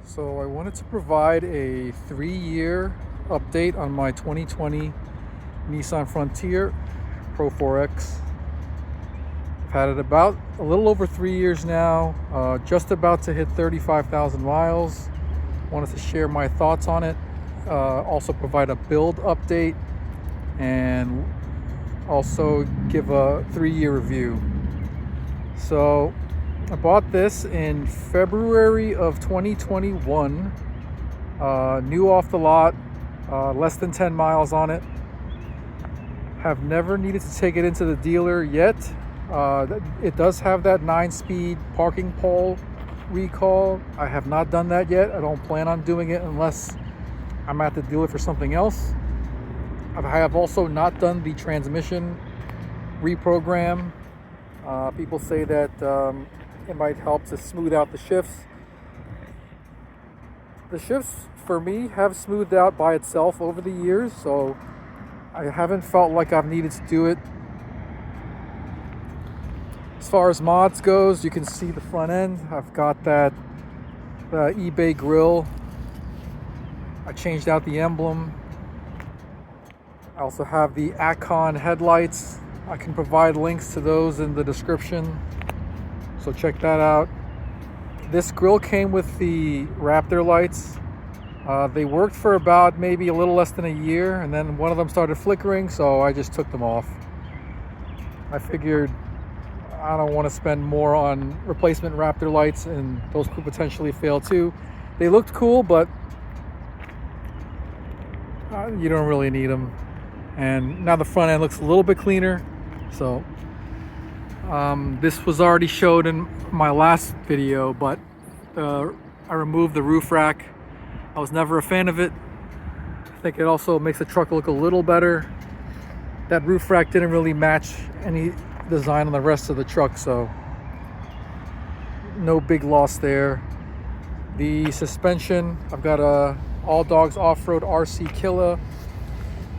So I wanted to provide a 3-year update on my 2020 Nissan Frontier Pro-4X. I've had it about a little over 3 years now, just about to hit 35,000 miles. Wanted to share my thoughts on it, also provide a build update, and also give a 3-year review. So I bought this in February of 2021, new off the lot, less than 10 miles on it. Have never needed to take it into the dealer yet. It does have that 9-speed parking pole recall. I have not done that yet. I don't plan on doing it unless I'm at the dealer for something else. I have also not done the transmission reprogram. People say that it might help to smooth out the shifts. The shifts for me have smoothed out by itself over the years, so I haven't felt like I've needed to do it. As far as mods goes, you can see the front end. I've got that eBay grill. I changed out the emblem. I also have the Acon headlights. I can provide links to those in the description, so check that out. This grill came with the Raptor lights. They worked for about maybe a little less than a year, and then one of them started flickering, so I just took them off. I figured I don't want to spend more on replacement Raptor lights, and those could potentially fail too. They looked cool, but you don't really need them. And now the front end looks a little bit cleaner. So this was already showed in my last video, but I removed the roof rack. I was never a fan of it. I think it also makes the truck look a little better. That roof rack didn't really match any design on the rest of the truck, so no big loss there. The suspension, I've got a All Dogs Off-Road RC Killa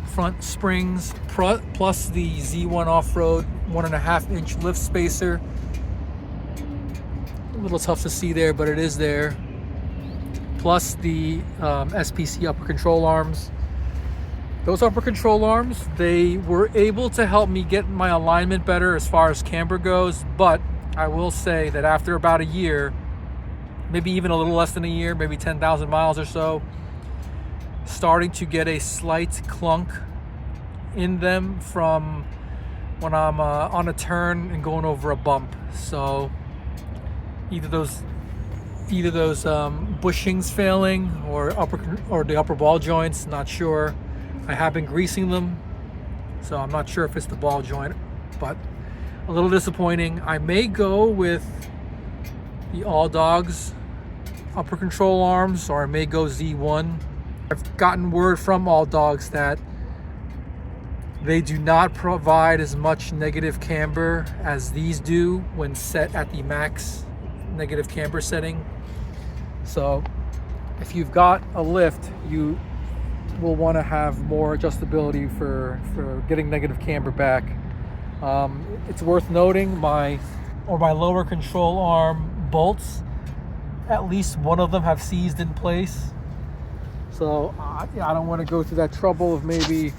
front springs plus the Z1 Off-Road 1.5-inch lift spacer. A little tough to see there, but it is there. Plus the SPC upper control arms. Those upper control arms, they were able to help me get my alignment better as far as camber goes, but I will say that after about a year, maybe even a little less than a year, maybe 10,000 miles or so, starting to get a slight clunk in them from when I'm on a turn and going over a bump. So either those bushings failing or the upper ball joints, not sure. I have been greasing them, so I'm not sure if it's the ball joint, but a little disappointing. I may go with the All Dogs upper control arms, or I may go Z1. I've gotten word from All Dogs that they do not provide as much negative camber as these do when set at the max negative camber setting. So if you've got a lift, you will want to have more adjustability for getting negative camber back. It's worth noting my lower control arm bolts, at least one of them have seized in place. So I don't want to go through that trouble of maybe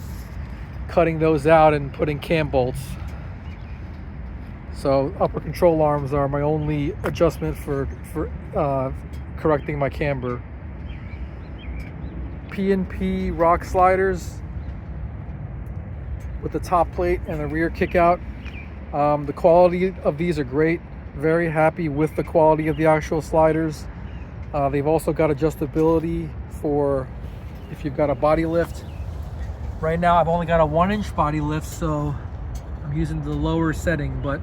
cutting those out and putting cam bolts. So upper control arms are my only adjustment for correcting my camber. P&P rock sliders with the top plate and the rear kick out. The quality of these are great. Very happy with the quality of the actual sliders. They've also got adjustability for if you've got a body lift. Right now I've only got a 1-inch body lift, so I'm using the lower setting, but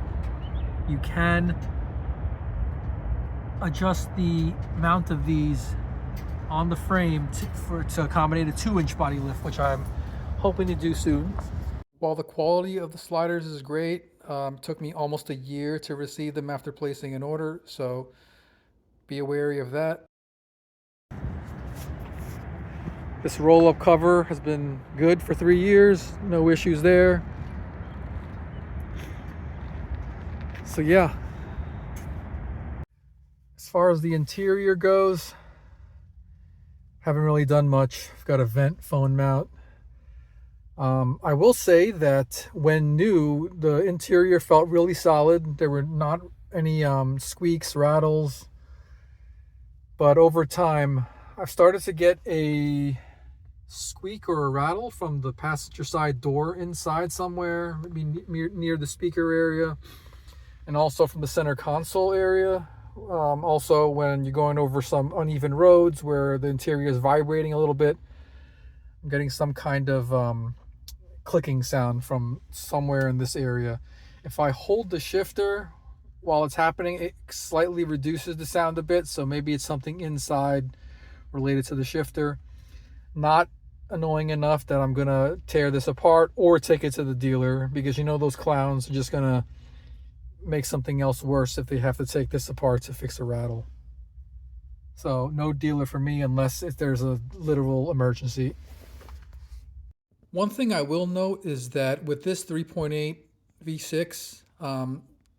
you can adjust the mount of these on the frame to accommodate a 2-inch body lift, which I'm hoping to do soon. While the quality of the sliders is great, it took me almost a year to receive them after placing an order, so be wary of that. This roll-up cover has been good for 3 years, no issues there. So yeah, as far as the interior goes, Haven't really done much. I've got a vent phone mount. I will say that when new, the interior felt really solid. There were not any squeaks, rattles. But over time, I've started to get a squeak or a rattle from the passenger side door inside somewhere, maybe near the speaker area, and also from the center console area. Also, when you're going over some uneven roads where the interior is vibrating a little bit, I'm getting some kind of clicking sound from somewhere in this area. If I hold the shifter while it's happening, it slightly reduces the sound a bit, so maybe it's something inside related to the shifter. Not annoying enough that I'm gonna tear this apart or take it to the dealer, because you know those clowns are just gonna make something else worse if they have to take this apart to fix a rattle. So no dealer for me unless if there's a literal emergency. One thing I will note is that with this 3.8 V6,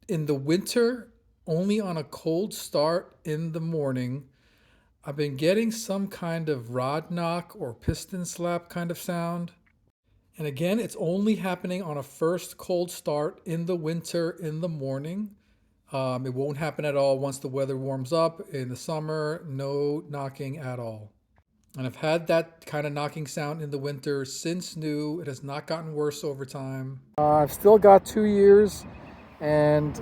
in the winter, only on a cold start in the morning, I've been getting some kind of rod knock or piston slap kind of sound. And again, it's only happening on a first cold start in the winter in the morning. It won't happen at all once the weather warms up. In the summer, no knocking at all. And I've had that kind of knocking sound in the winter since new. It has not gotten worse over time. I've still got 2 years and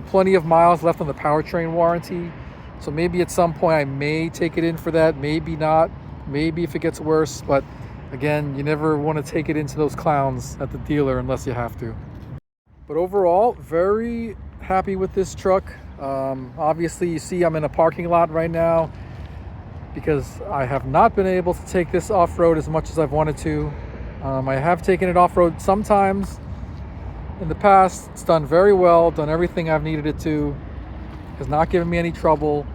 plenty of miles left on the powertrain warranty. So maybe at some point I may take it in for that, maybe not, maybe if it gets worse. But again, you never want to take it into those clowns at the dealer unless you have to. But overall, very happy with this truck. Obviously, you see I'm in a parking lot right now because I have not been able to take this off-road as much as I've wanted to. I have taken it off-road sometimes in the past. It's done very well, done everything I've needed it to. Has not given me any trouble.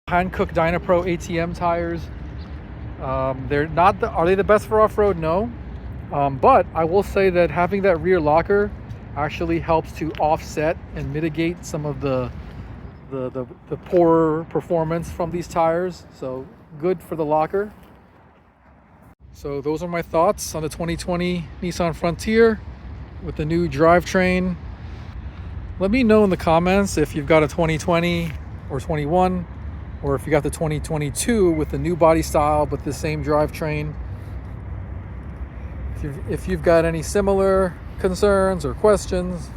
Hankook Dynapro ATM tires. They're not are they the best for off-road? No. But I will say that having that rear locker actually helps to offset and mitigate some of the poorer performance from these tires. So good for the locker. So those are my thoughts on the 2020 Nissan Frontier with the new drivetrain. Let me know in the comments if you've got a 2020 or 21, or if you got the 2022 with the new body style but the same drivetrain. If you've got any similar concerns or questions,